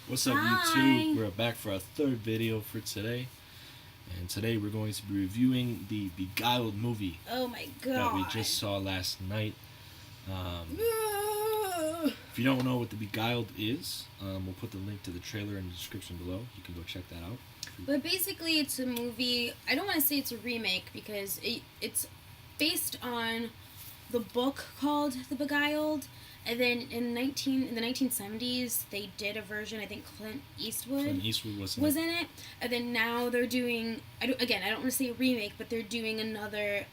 What's up, YouTube? We're back for our third video for today. And today we're going to be reviewing the Beguiled movie. Oh my god. That we just saw last night. If you don't know what the Beguiled is, we'll put the link to the trailer in the description below. You can go check that out. But basically it's a movie, I don't want to say it's a remake because it's based on the book called The Beguiled. And then in the 1970s, they did a version. I think Clint Eastwood was in it. And then now they're doing. I don't want to say a remake, but they're doing another.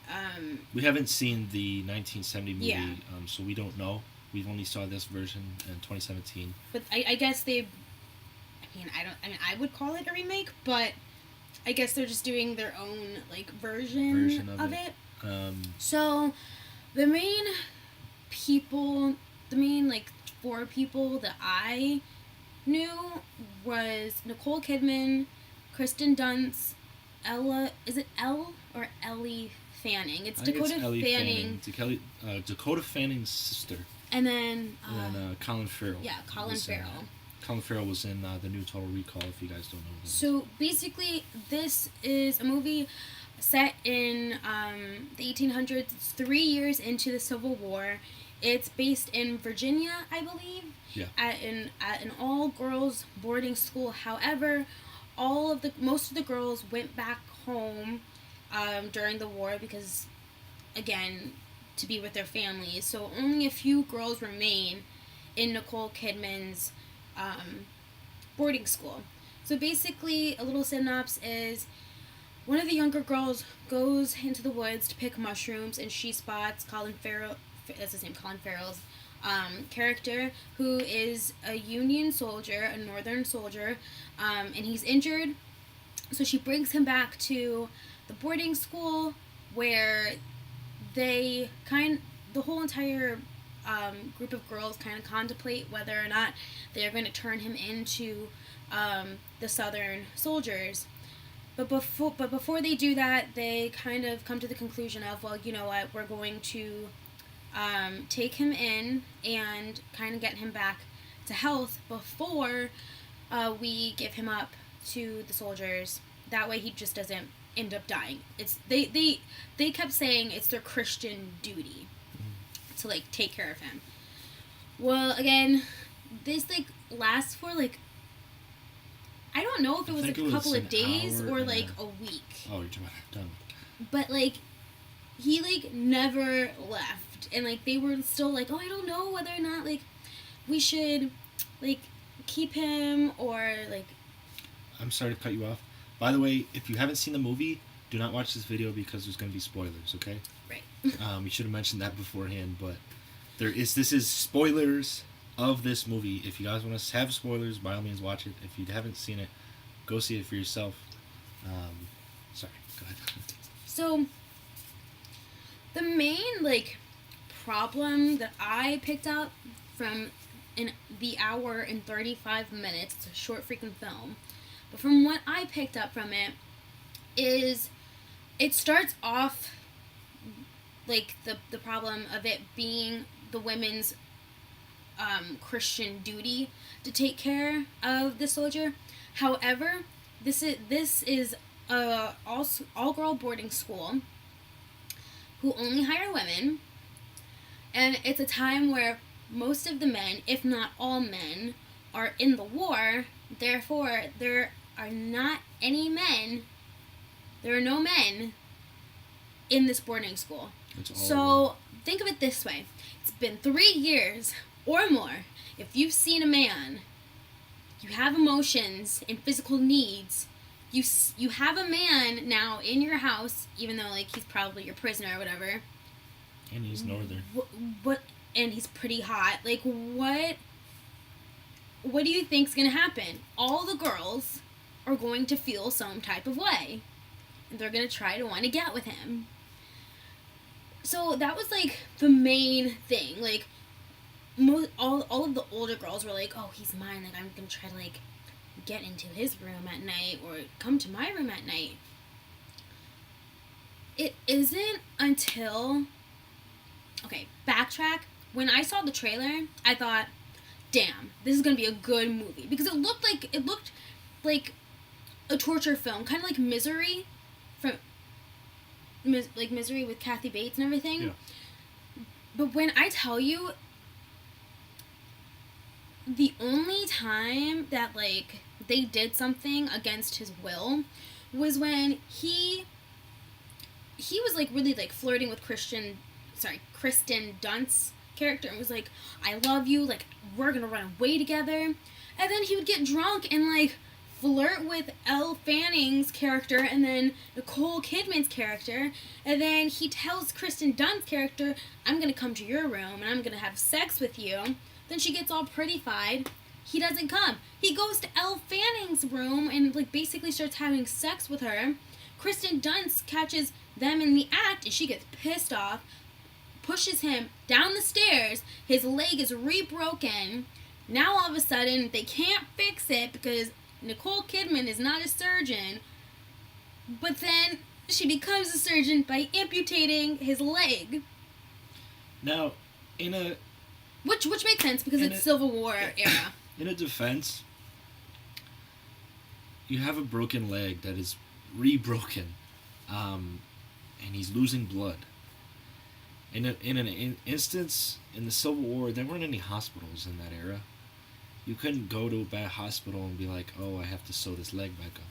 We haven't seen the 1970 movie, yeah. So we don't know. We've only saw this version in 2017. But I guess they. I would call it a remake, but I guess they're just doing their own version of it. So, the main people. The main, four people that I knew was Nicole Kidman, Kristen Dunst, Ella... Is it Elle or Ellie Fanning? It's Dakota Fanning. Dakota Fanning's sister. And then Colin Farrell. Yeah, Colin Farrell. Colin Farrell was in the new Total Recall, if you guys don't know. So, basically, this is a movie set in the 1800s. It's 3 years into the Civil War. It's based in Virginia, I believe. Yeah. At an all-girls boarding school. However, most of the girls went back home during the war because, again, to be with their families. So only a few girls remain in Nicole Kidman's boarding school. So basically, a little synopsis is one of the younger girls goes into the woods to pick mushrooms, and she spots Colin Farrell. That's his name, Colin Farrell's character, who is a Union soldier, a Northern soldier, and he's injured. So she brings him back to the boarding school where the whole entire group of girls kind of contemplate whether or not they're going to turn him into the Southern soldiers. But before they do that, they kind of come to the conclusion of, well, you know what, we're going to take him in and kind of get him back to health before we give him up to the soldiers. That way he just doesn't end up dying. They kept saying it's their Christian duty to take care of him. Well, again, this lasts for I don't know if it was a couple of days or a week. Oh, you're talking about done. But he never left. And they were still oh, I don't know whether or not we should keep him or I'm sorry to cut you off. By the way, if you haven't seen the movie, do not watch this video because there's going to be spoilers, okay? Right. We should have mentioned that beforehand, but this is spoilers of this movie. If you guys want to have spoilers, by all means watch it. If you haven't seen it, go see it for yourself. Sorry, go ahead. So the main problem that I picked up from in the hour and 35 minutes, it's a short freaking film, but from what I picked up from it is it starts off the problem of it being the women's Christian duty to take care of the soldier. However, this is a all-girl boarding school who only hire women, and it's a time where most of the men, if not all men, are in the war. Therefore, there are not any men. There are no men in this boarding school. So think of it this way. It's been 3 years or more. If you've seen a man, you have emotions and physical needs. You have a man now in your house, even though he's probably your prisoner or whatever. And he's Northern. And he's pretty hot. What do you think's gonna happen? All the girls are going to feel some type of way. And they're gonna try to want to get with him. So that was the main thing. All of the older girls were oh, he's mine. I'm gonna try to get into his room at night or come to my room at night. It isn't until... Okay, backtrack. When I saw the trailer, I thought, damn, this is gonna be a good movie because it looked like a torture film, kind of like Misery, from Misery with Kathy Bates and everything. Yeah. But when I tell you, the only time that like they did something against his will was when he was like really like flirting with Kristen Dunst's character and was like, I love you, like we're gonna run away together, and then he would get drunk and like flirt with Elle Fanning's character and then Nicole Kidman's character, and then he tells Kristen Dunst's character, I'm gonna come to your room and I'm gonna have sex with you. Then she gets all prettified. He doesn't come. He goes to Elle Fanning's room and like basically starts having sex with her. Kristen Dunst catches them in the act and she gets pissed off, pushes him down the stairs. His leg is re-broken. Now all of a sudden they can't fix it because Nicole Kidman is not a surgeon. But then she becomes a surgeon by amputating his leg. Now, in a... Which makes sense because it's Civil War era. In a defense, you have a broken leg that is re-broken, and he's losing blood. In an instance, in the Civil War, there weren't any hospitals in that era. You couldn't go to a bad hospital and be like, oh, I have to sew this leg back up.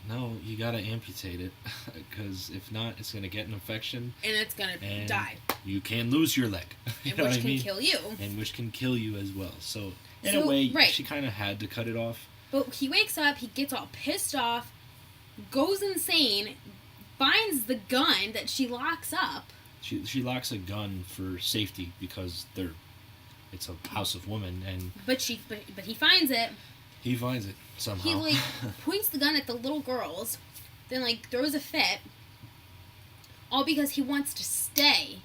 No, you gotta amputate it, because if not, it's gonna get an infection. And it's gonna die. You can lose your leg. And which can kill you. And which can kill you as well. So, in a way, right. She kind of had to cut it off. But he wakes up, he gets all pissed off, goes insane, finds the gun that she locks up. She locks a gun for safety because it's a house of women, and but he finds it. He finds it somehow. He like points the gun at the little girls, then like throws a fit, all because he wants to stay.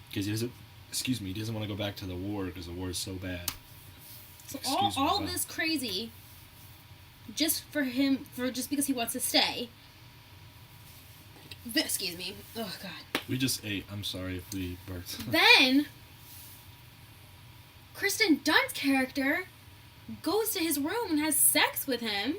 Because he doesn't want to go back to the war because the war is so bad. So all this crazy, just because he wants to stay. Excuse me. Oh God. We just ate. I'm sorry if we burped. Then Kristen Dunst's character goes to his room and has sex with him.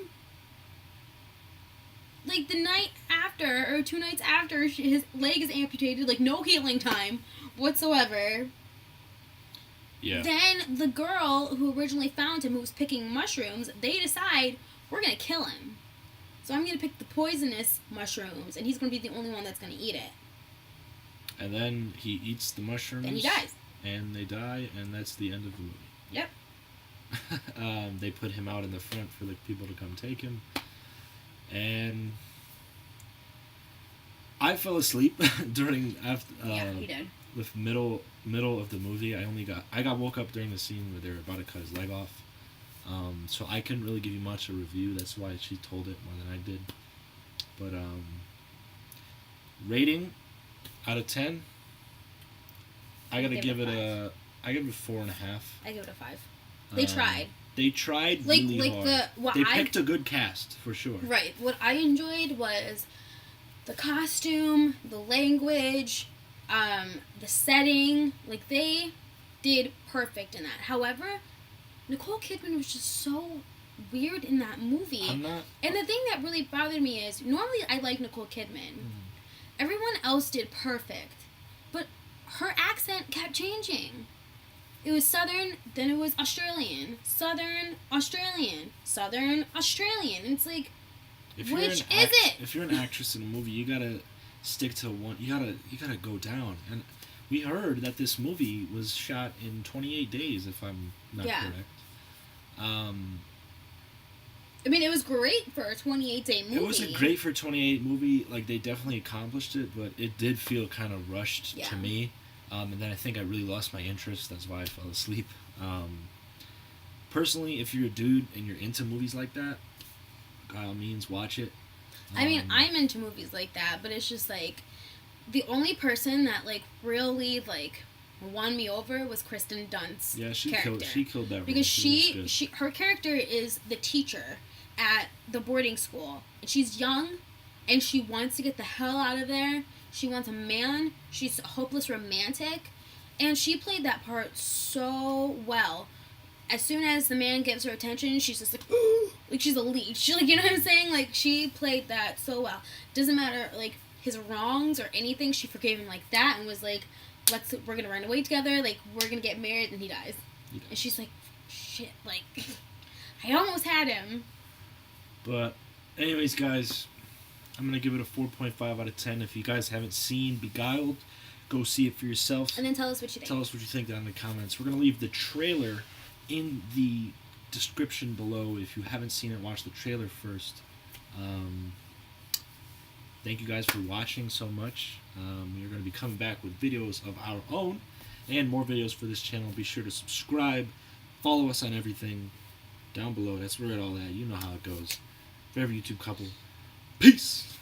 Like the night after, or 2 nights after, his leg is amputated, like no healing time whatsoever. Yeah. Then the girl who originally found him, who was picking mushrooms, they decide, we're going to kill him. So I'm going to pick the poisonous mushrooms, and he's going to be the only one that's going to eat it. And then he eats the mushrooms. And he dies. And they die, and that's the end of the movie. Yep. They put him out in the front for like people to come take him. And I fell asleep during yeah, he did. The middle of the movie. I got woke up during the scene where they were about to cut his leg off. So I couldn't really give you much of a review. That's why she told it more than I did. But rating out of 10, I give it a 4.5. I give it a 5. They tried. They tried really hard. They picked a good cast for sure. Right. What I enjoyed was the costume, the language, the setting. Like they did perfect in that. However, Nicole Kidman was just so weird in that movie. And the thing that really bothered me is normally I like Nicole Kidman. Everyone else did perfect, but her accent kept changing. It was Southern, then it was Australian. Southern, Australian. Southern, Australian. It's like, which is it? If you're an actress in a movie, you gotta stick to one. You gotta go down. And we heard that this movie was shot in 28 days, if I'm not correct. I mean, it was great for a 28-day movie. It was a great for a 28 movie. Like, they definitely accomplished it, but it did feel kind of rushed to me. And then I think I really lost my interest. That's why I fell asleep. Personally, if you're a dude and you're into movies like that, by all means, watch it. I mean, I'm into movies like that, but it's just, like, the only person that, like, really, like, won me over was Kristen Dunst's character. She killed that role. Because her character is the teacher at the boarding school. And she's young, and she wants to get the hell out of there. She wants a man. She's a hopeless romantic. And she played that part so well. as soon as the man gives her attention, she's just like, like she's a leech. She, like, you know what I'm saying? Like, she played that so well. Doesn't matter, like, his wrongs or anything. She forgave him like that and was like, we're gonna run away together. Like, we're gonna get married, and he dies. And she's like, shit, like, I almost had him. But, anyways, guys, I'm gonna give it a 4.5 out of 10. If you guys haven't seen Beguiled, go see it for yourself. And then tell us what you think. Tell us what you think down in the comments. We're gonna leave the trailer in the description below. If you haven't seen it, watch the trailer first. Thank you guys for watching so much. We're going to be coming back with videos of our own and more videos for this channel. Be sure to subscribe, follow us on everything down below. That's where it all at. You know how it goes. Forever YouTube couple. Peace.